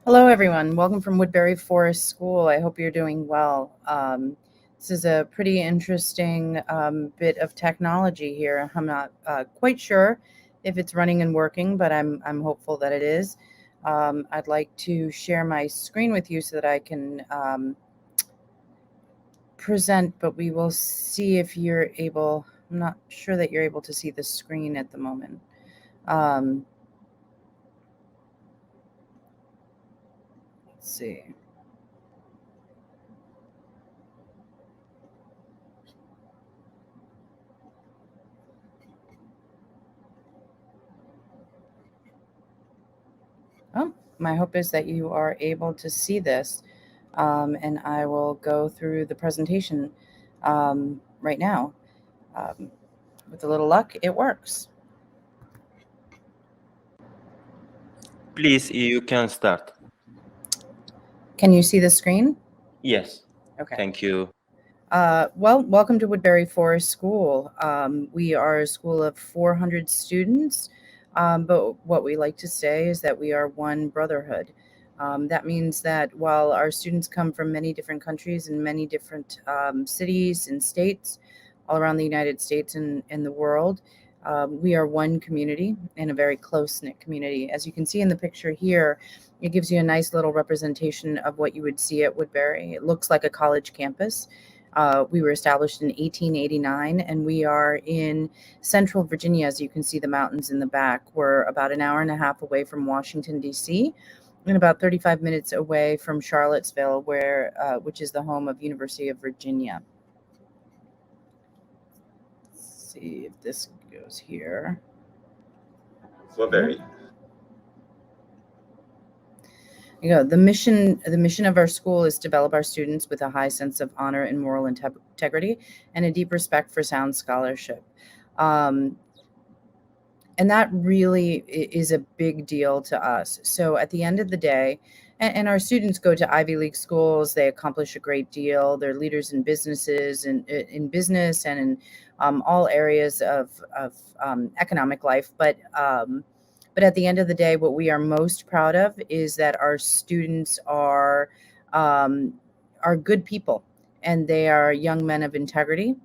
Hello, everyone. Welcome from Woodbery Forest School. I hope you're doing well. This is a pretty interesting bit of technology here. I'm not quite sure if it's running and working, but I'm hopeful that it is. I'd like to share my screen with you so that I can present, but we will see if you're able. I'm not sure that you're able to see the screen at the moment. Let's see. Oh, my hope is that you are able to see this, and I will go through the presentation right now. Um, with a little luck, it works. Please, you can start. Can you see the screen? Yes. Okay. Thank you. Well, welcome to Woodbery Forest School. We are a school of 400 students, but what we like to say is that we are one brotherhood. That means that while our students come from many different countries and many different cities and states all around the United States and the world, we are one community and a very close-knit community. As you can see in the picture here, it gives you a nice little representation of what you would see at Woodbery. It looks like a college campus. We were established in 1889, and we are in central Virginia. As you can see the mountains in the back. We're about an hour and a half away from Washington, D.C., and about 35 minutes away from Charlottesville, which is the home of University of Virginia. Let's see if this goes here. Woodbery. The mission of our school is to develop our students with a high sense of honor and moral integrity and a deep respect for sound scholarship. And that really is a big deal to us. So at the end of the day, and our students go to Ivy League schools, they accomplish a great deal. They're leaders in businesses and in business and in all areas of economic life. But at the end of the day, what we are most proud of is that our students are good people, and they are young men of integrity,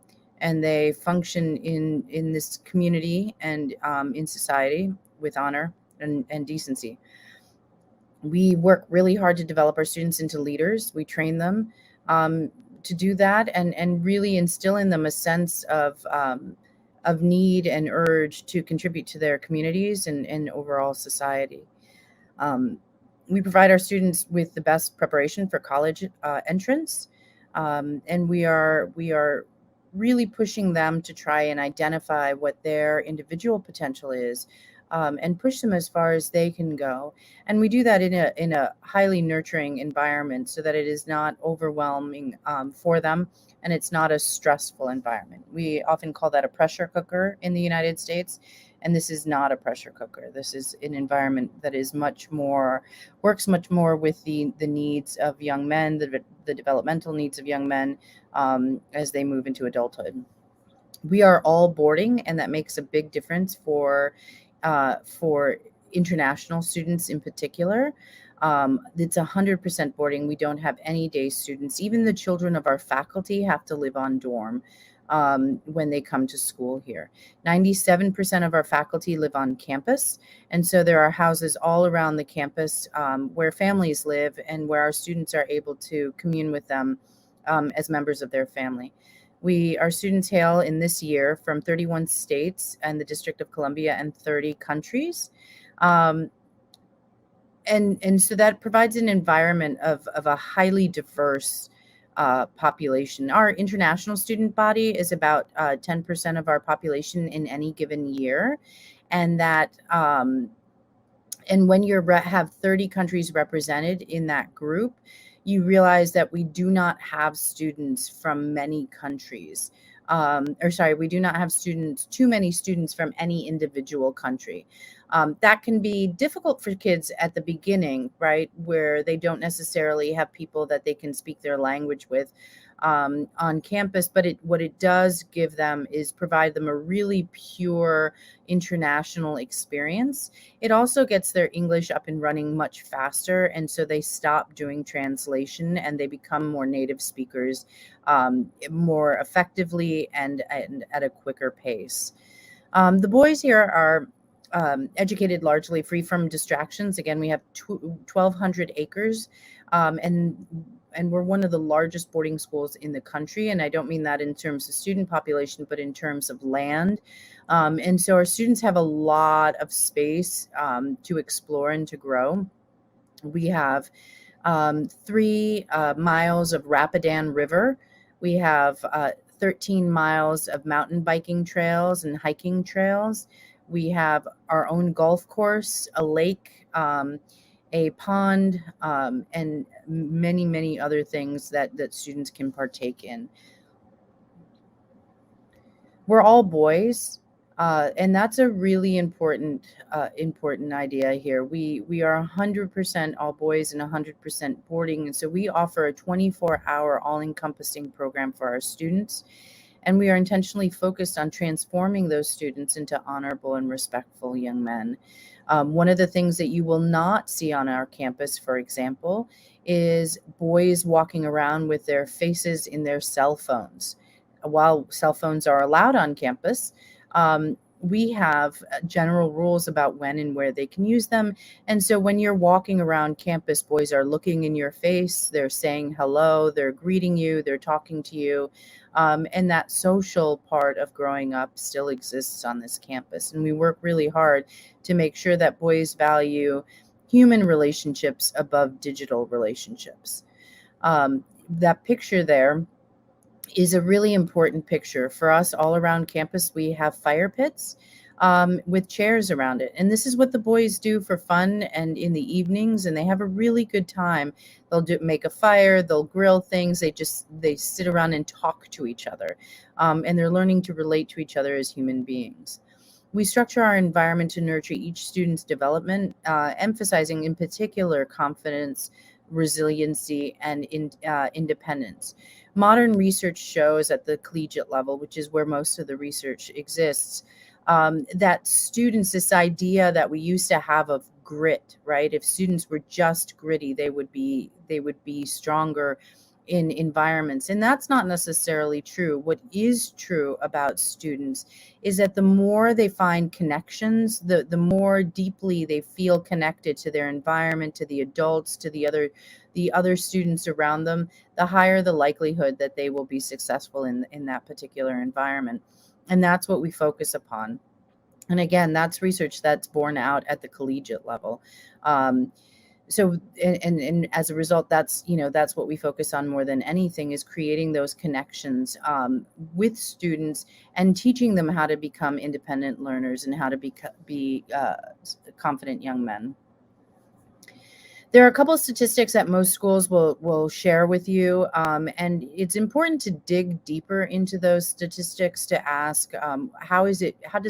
and they function in this community and in society with honor and decency. We work really hard to develop our students into leaders. We train them to do that and really instill in them a sense of need and urge to contribute to their communities and overall society. We provide our students with the best preparation for college entrance, and we are really pushing them to try and identify what their individual potential is, and push them as far as they can go. And we do that in a highly nurturing environment so that it is not overwhelming for them, and it's not a stressful environment. We often call that a pressure cooker in the United States, and this is not a pressure cooker. This is an environment that is works much more with the needs of young men, the developmental needs of young men as they move into adulthood. We are all boarding, and that makes a big difference for international students in particular. It's 100% boarding. We don't have any day students. Even the children of our faculty have to live on dorm when they come to school here. 97% of our faculty live on campus, and so there are houses all around the campus where families live and where our students are able to commune with them as members of their family. Our students hail in this year from 31 states and the District of Columbia and 30 countries. And so that provides an environment of a highly diverse population. Our international student body is about 10% of our population in any given year. And that and when you have 30 countries represented in that group, you realize that we do not have students from many countries. We do not have too many students from any individual country. That can be difficult for kids at the beginning, right, where they don't necessarily have people that they can speak their language with. on campus, but what it does give them is provide them a really pure international experience. It also gets their English up and running much faster, and so they stop doing translation and they become more native speakers more effectively and at a quicker pace. The boys here are educated largely free from distractions. Again, we have 1,200 acres, and we're one of the largest boarding schools in the country. And I don't mean that in terms of student population, but in terms of land. And so our students have a lot of space to explore and to grow. We have 3 miles of Rapidan River. We have 13 miles of mountain biking trails and hiking trails. We have our own golf course, a lake, a pond, and many, many other things that students can partake in. We're all boys, and that's a really important idea here. We are 100% all boys and 100% boarding, and so we offer a 24-hour all-encompassing program for our students. And we are intentionally focused on transforming those students into honorable and respectful young men. One of the things that you will not see on our campus, for example, is boys walking around with their faces in their cell phones. While cell phones are allowed on campus, we have general rules about when and where they can use them. And so when you're walking around campus, boys are looking in your face, they're saying hello, they're greeting you, they're talking to you. And that social part of growing up still exists on this campus. And we work really hard to make sure that boys value human relationships above digital relationships. That picture there is a really important picture. For us all around campus, we have fire pits with chairs around it. And this is what the boys do for fun and in the evenings, and they have a really good time. They'll make a fire, they'll grill things, they sit around and talk to each other. And they're learning to relate to each other as human beings. We structure our environment to nurture each student's development, emphasizing in particular confidence, resiliency, and independence. Modern research shows at the collegiate level, which is where most of the research exists, that students, this idea that we used to have of grit, right? If students were just gritty, they would be stronger in environments. And that's not necessarily true. What is true about students is that the more they find connections, the more deeply they feel connected to their environment, to the adults, to the other students around them, the higher the likelihood that they will be successful in that particular environment. And that's what we focus upon. And again, that's research that's borne out at the collegiate level. So as a result, that's what we focus on more than anything, is creating those connections with students and teaching them how to become independent learners and how to be confident young men. There are a couple of statistics that most schools will share with you, and it's important to dig deeper into those statistics to ask how does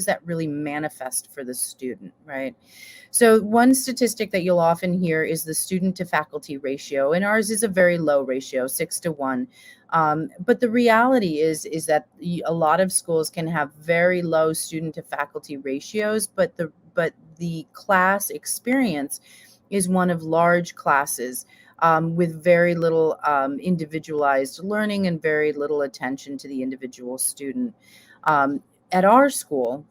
that really manifest for the student, right? So one statistic that you'll often hear is the student to faculty ratio, and ours is a very low ratio, 6-1. But the reality is that a lot of schools can have very low student to faculty ratios, but the class experience is one of large classes with very little individualized learning and very little attention to the individual student. At our school,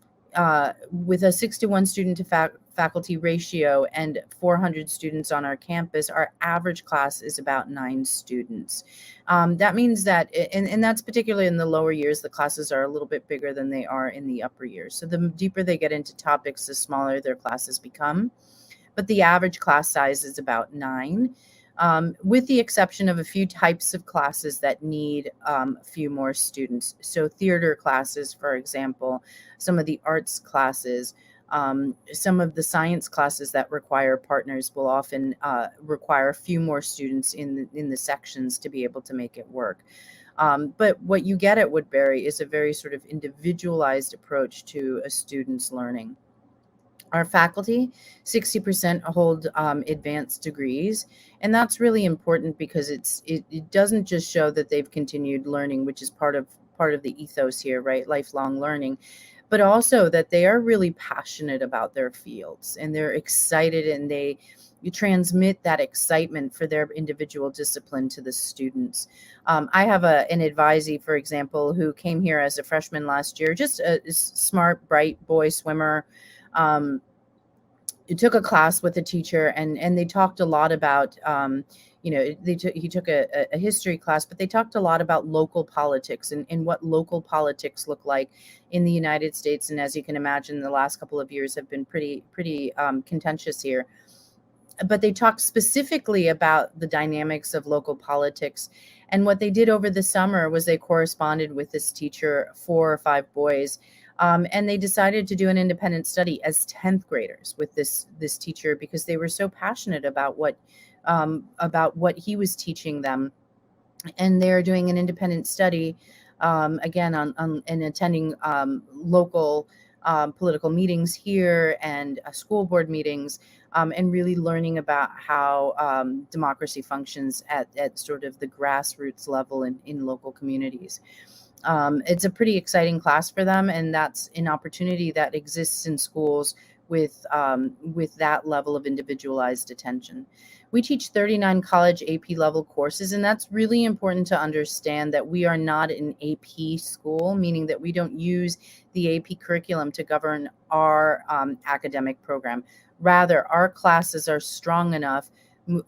with a 6-1 student to faculty ratio and 400 students on our campus, our average class is about 9 students. That means that, and that's particularly in the lower years, the classes are a little bit bigger than they are in the upper years. So the deeper they get into topics, the smaller their classes become. But the average class size is about 9, with the exception of a few types of classes that need a few more students. So theater classes, for example, some of the arts classes, some of the science classes that require partners will often require a few more students in the sections to be able to make it work. But what you get at Woodbery is a very sort of individualized approach to a student's learning. Our faculty, 60% hold advanced degrees, and that's really important because it doesn't just show that they've continued learning, which is part of the ethos here, right? Lifelong learning, but also that they are really passionate about their fields and they're excited, and you transmit that excitement for their individual discipline to the students. I have an advisee, for example, who came here as a freshman last year, just a smart, bright boy swimmer. He took a class with a teacher, and they talked a lot about, he took a history class, but they talked a lot about local politics and what local politics look like in the United States. And as you can imagine, the last couple of years have been pretty contentious here. But they talked specifically about the dynamics of local politics. And what they did over the summer was they corresponded with this teacher, 4 or 5 boys, and they decided to do an independent study as 10th graders with this teacher, because they were so passionate about what he was teaching them. And they're doing an independent study, again, on and attending local political meetings here and school board meetings, and really learning about how democracy functions at sort of the grassroots level in local communities. It's a pretty exciting class for them, and that's an opportunity that exists in schools with that level of individualized attention. We teach 39 college AP level courses, and that's really important to understand that we are not an AP school, meaning that we don't use the AP curriculum to govern our academic program. Rather, our classes are strong enough,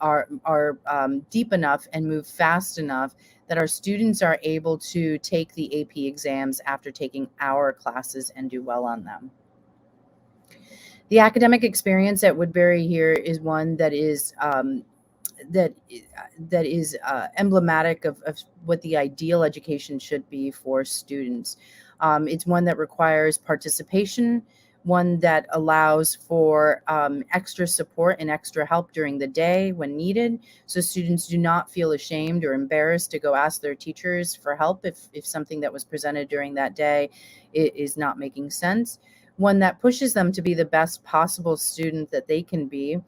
are deep enough, and move fast enough that our students are able to take the AP exams after taking our classes and do well on them. The academic experience at Woodbery here is one that is emblematic of what the ideal education should be for students. It's one that requires participation, one that allows for extra support and extra help during the day when needed, so students do not feel ashamed or embarrassed to go ask their teachers for help if something that was presented during that day is not making sense. One that pushes them to be the best possible student that they can be,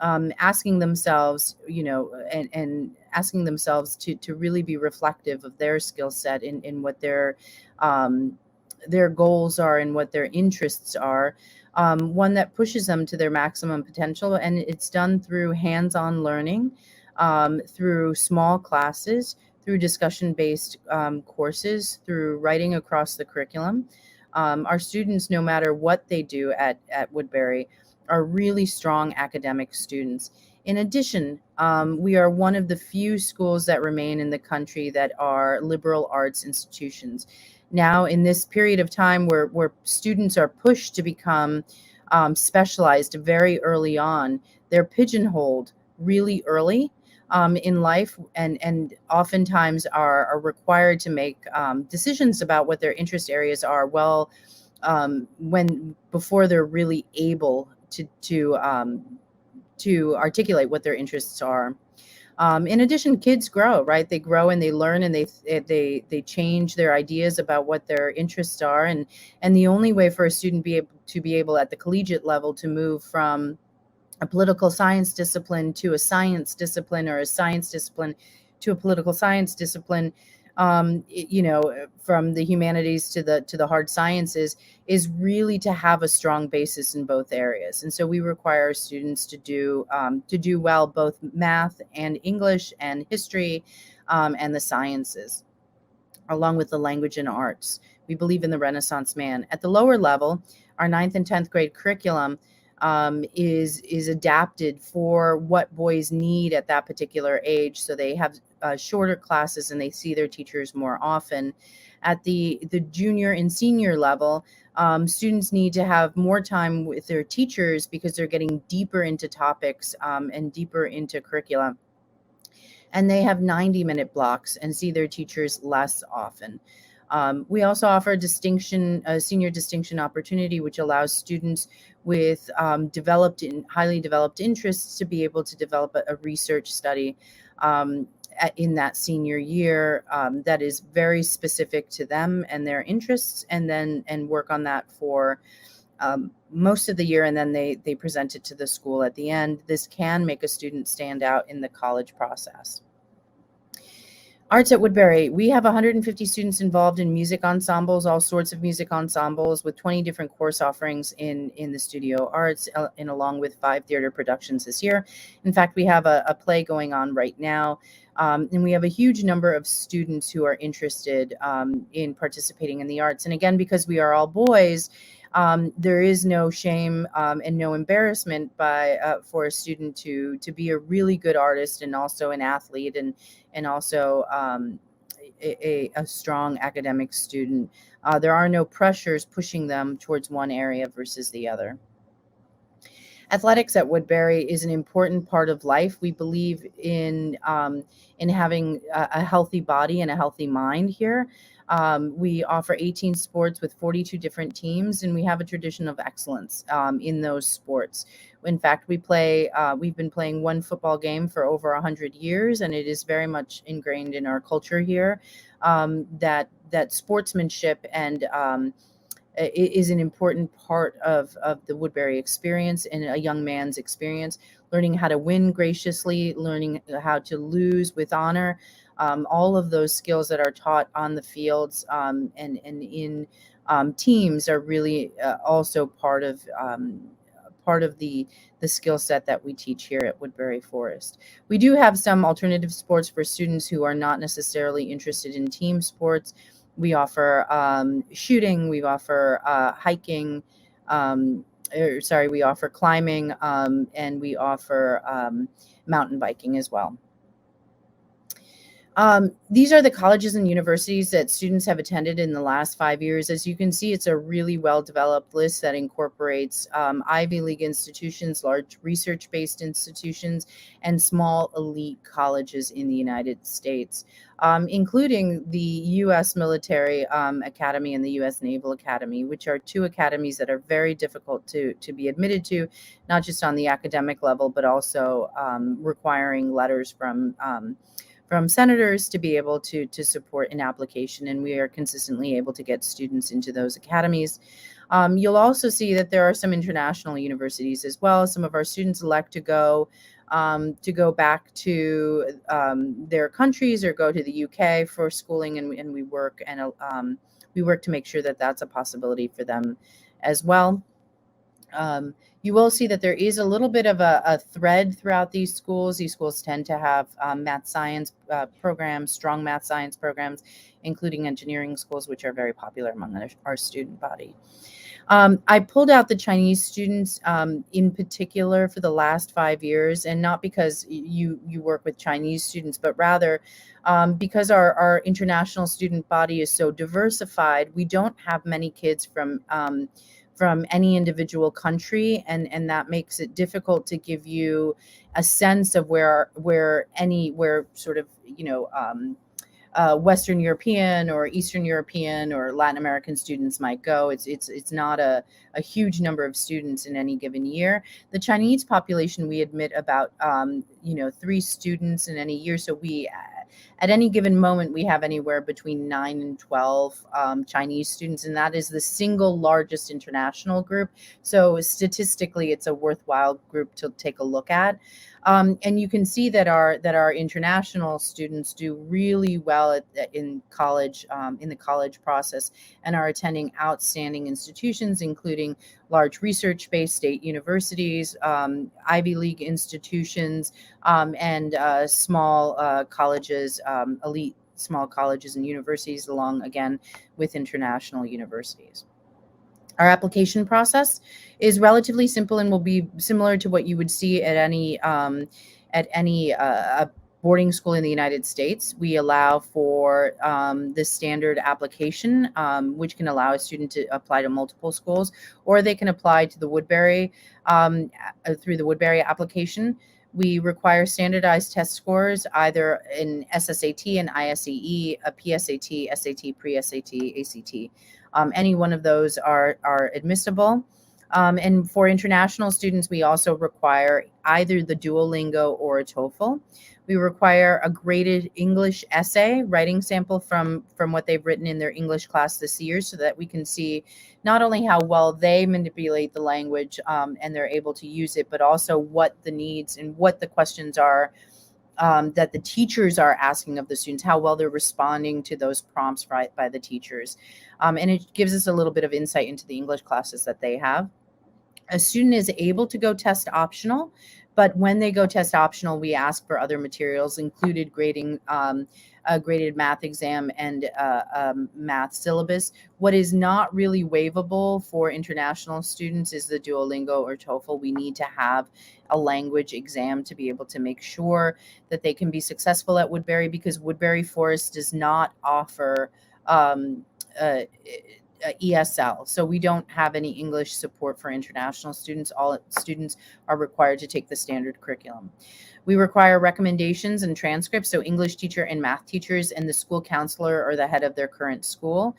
asking themselves, and asking themselves to really be reflective of their skill set in what their goals are and what their interests are. One that pushes them to their maximum potential, and it's done through hands-on learning, through small classes, through discussion-based courses, through writing across the curriculum. Our students, no matter what they do at Woodbery, are really strong academic students. In addition, we are one of the few schools that remain in the country that are liberal arts institutions. Now, in this period of time where students are pushed to become specialized very early on, they're pigeonholed really early in life, and oftentimes are required to make decisions about what their interest areas are before they're really able to articulate what their interests are. In addition, kids grow, right? They grow and they learn, and they change their ideas about what their interests are, and the only way for a student to be able at the collegiate level to move from a political science discipline to a science discipline, or a science discipline to a political science discipline, from the humanities to the hard sciences, is really to have a strong basis in both areas. And so we require students to do well both math and English and history, and the sciences, along with the language and arts. We believe in the Renaissance man. At the lower level, our 9th and 10th grade curriculum is adapted for what boys need at that particular age. So they have shorter classes and they see their teachers more often. At the junior and senior level, students need to have more time with their teachers because they're getting deeper into topics and deeper into curricula. And they have 90-minute blocks and see their teachers less often. We also offer a senior distinction opportunity, which allows students with highly developed interests to be able to develop a research study in that senior year that is very specific to them and their interests, and work on that for most of the year, and then they present it to the school at the end. This can make a student stand out in the college process. Arts at Woodbery. We have 150 students involved in music ensembles, all sorts of music ensembles, with 20 different course offerings in the studio arts, and along with 5 theater productions this year. In fact, we have a play going on right now, and we have a huge number of students who are interested in participating in the arts. And again, because we are all boys, there is no shame and no embarrassment for a student to be a really good artist and also an athlete and also a strong academic student. There are no pressures pushing them towards one area versus the other. Athletics at Woodbery is an important part of life. We believe in having a healthy body and a healthy mind here. We offer 18 sports with 42 different teams, and we have a tradition of excellence in those sports. In fact, we've been playing one football game for over 100 years, and it is very much ingrained in our culture here that sportsmanship and is an important part of the Woodbery experience and a young man's experience, learning how to win graciously, learning how to lose with honor, all of those skills that are taught on the fields and in teams are really also part of the skill set that we teach here at Woodbery Forest. We do have some alternative sports for students who are not necessarily interested in team sports. We offer shooting, we offer hiking, we offer climbing, and we offer mountain biking as well. These are the colleges and universities that students have attended in the last 5 years. As you can see, it's a really well-developed list that incorporates Ivy League institutions, large research-based institutions, and small elite colleges in the United States, including the U.S. Military Academy and the U.S. Naval Academy, which are 2 academies that are very difficult to be admitted to, not just on the academic level, but also requiring letters from senators to be able to support an application, and we are consistently able to get students into those academies. You'll also see that there are some international universities as well. Some of our students elect to go back to their countries or go to the UK for schooling, and we work to make sure that that's a possibility for them as well. You will see that there is a little bit of a thread throughout these schools. These schools tend to have math science programs, strong math science programs, including engineering schools, which are very popular among our student body. I pulled out the Chinese students in particular for the last 5 years, and not because you work with Chinese students, but rather because our international student body is so diversified. We don't have many kids from any individual country, and that makes it difficult to give you a sense of where sort of Western European or Eastern European or Latin American students might go. It's not a huge number of students in any given year. The Chinese population, we admit about 3 students in any year. So we at any given moment, we have anywhere between 9 and 12 Chinese students, and that is the single largest international group. So statistically, it's a worthwhile group to take a look at. And you can see that our international students do really well in college, in the college process, and are attending outstanding institutions, including large research-based state universities, Ivy League institutions, and small colleges, elite small colleges and universities, along again with international universities. Our application process is relatively simple and will be similar to what you would see at any boarding school in the United States. We allow for the standard application, which can allow a student to apply to multiple schools, or they can apply to the Woodbery through the Woodbery application. We require standardized test scores, either in SSAT and ISEE, a PSAT, SAT, pre-SAT, ACT. Any one of those are admissible. And for international students, we also require either the Duolingo or a TOEFL. We require a graded English essay writing sample from what they've written in their English class this year, so that we can see not only how well they manipulate the language and they're able to use it, but also what the needs and what the questions are that the teachers are asking of the students, how well they're responding to those prompts by the teachers. And it gives us a little bit of insight into the English classes that they have. A student is able to go test optional, but when they go test optional, we ask for other materials, included grading, a graded math exam and math syllabus. What is not really waivable for international students is the Duolingo or TOEFL. We need to have a language exam to be able to make sure that they can be successful at Woodbery, because Woodbery Forest does not offer ESL. So we don't have any English support for international students. All students are required to take the standard curriculum. We require recommendations and transcripts. So English teacher and math teachers and the school counselor or the head of their current school.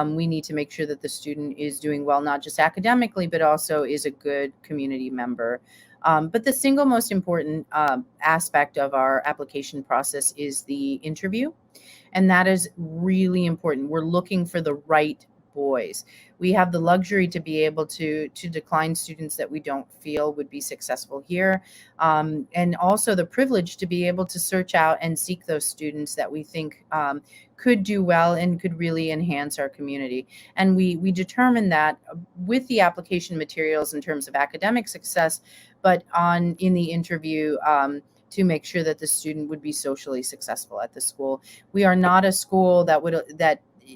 We need to make sure that the student is doing well, not just academically, but also is a good community member. But the single most important aspect of our application process is the interview. And that is really important. We're looking for the right boys. We have the luxury to be able to decline students that we don't feel would be successful here, and also the privilege to be able to search out and seek those students that we think could do well and could really enhance our community. And we determine that with the application materials in terms of academic success, but in the interview to make sure that the student would be socially successful at the school. We are not a school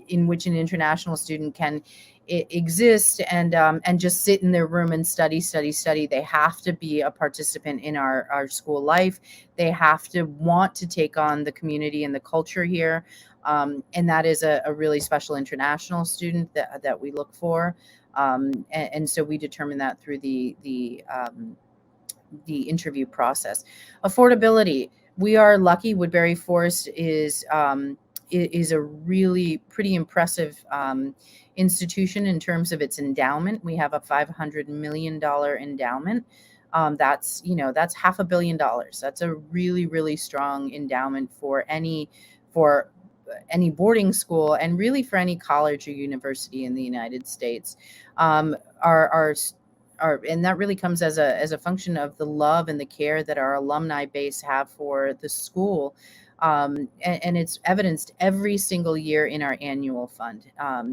in which an international student can exist and just sit in their room and study. They have to be a participant in our school life. They have to want to take on the community and the culture here. And that is a really special international student that we look for. And so we determine that through the interview process. Affordability. We are lucky. Woodbery Forest is a really pretty impressive institution in terms of its endowment. We have a $500 million endowment. That's $500 million. That's a really, really strong endowment for any boarding school and really for any college or university in the United States. And that really comes as a function of the love and the care that our alumni base have for the school. And it's evidenced every single year in our annual fund.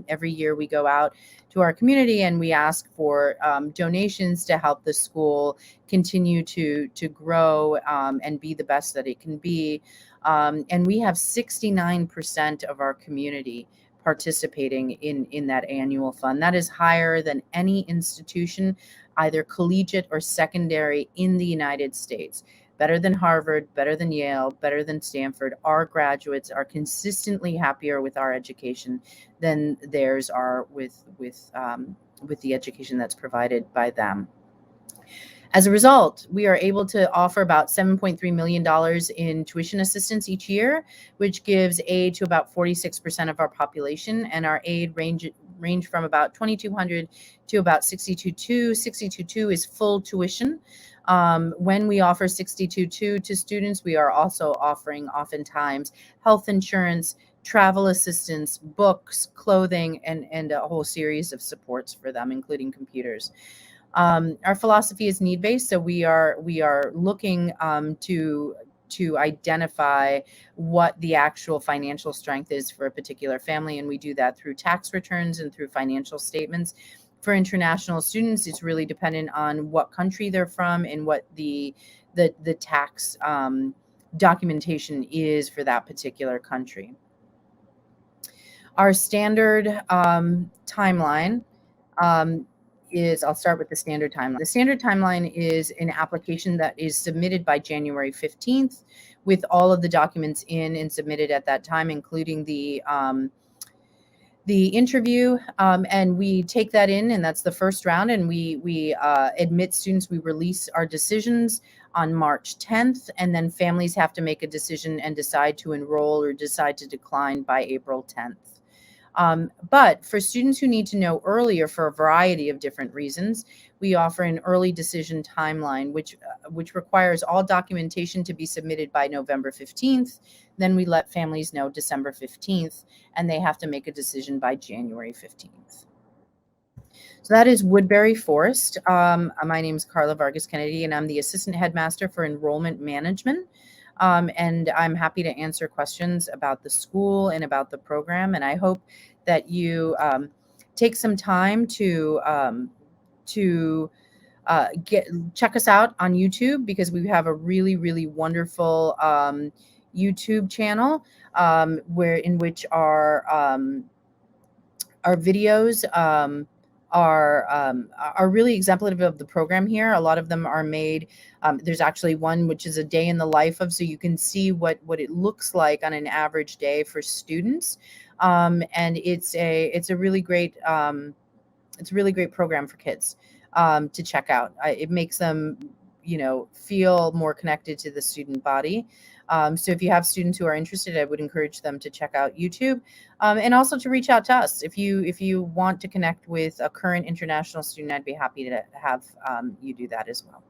Every year we go out to our community and we ask for donations to help the school continue to grow and be the best that it can be. And we have 69% of our community participating in that annual fund. That is higher than any institution, either collegiate or secondary, in the United States. Better than Harvard, better than Yale, better than Stanford. Our graduates are consistently happier with our education than theirs are with the education that's provided by them. As a result, we are able to offer about $7.3 million in tuition assistance each year, which gives aid to about 46% of our population. And our aid range from about $2,200 to about $62,200. $62,200 is full tuition. When we offer $62,200 to students, we are also offering oftentimes health insurance, travel assistance, books, clothing, and a whole series of supports for them, including computers. Our philosophy is need-based, so we are looking to identify what the actual financial strength is for a particular family, and we do that through tax returns and through financial statements. For international students, it's really dependent on what country they're from and what the tax documentation is for that particular country. Our standard timeline I'll start with the standard timeline. The standard timeline is an application that is submitted by January 15th with all of the documents in and submitted at that time, including the interview, and we take that in, and that's the first round, and we admit students. We release our decisions on March 10th, and then families have to make a decision and decide to enroll or decide to decline by April 10th. But for students who need to know earlier for a variety of different reasons, we offer an early decision timeline, which requires all documentation to be submitted by November 15th. Then we let families know December 15th, and they have to make a decision by January 15th. So that is Woodbery Forest. My name is Carla Vargas Kennedy, and I'm the Assistant Headmaster for Enrollment Management. And I'm happy to answer questions about the school and about the program. And I hope that you take some time to check us out on YouTube, because we have a really, really wonderful YouTube channel in which our videos are really exemplative of the program here. A lot of them are made. There's actually one which is a day in the life of, so you can see what it looks like on an average day for students, and it's a really great program for kids to check out. It makes them, feel more connected to the student body. So if you have students who are interested, I would encourage them to check out YouTube, and also to reach out to us. If you want to connect with a current international student, I'd be happy to have you do that as well.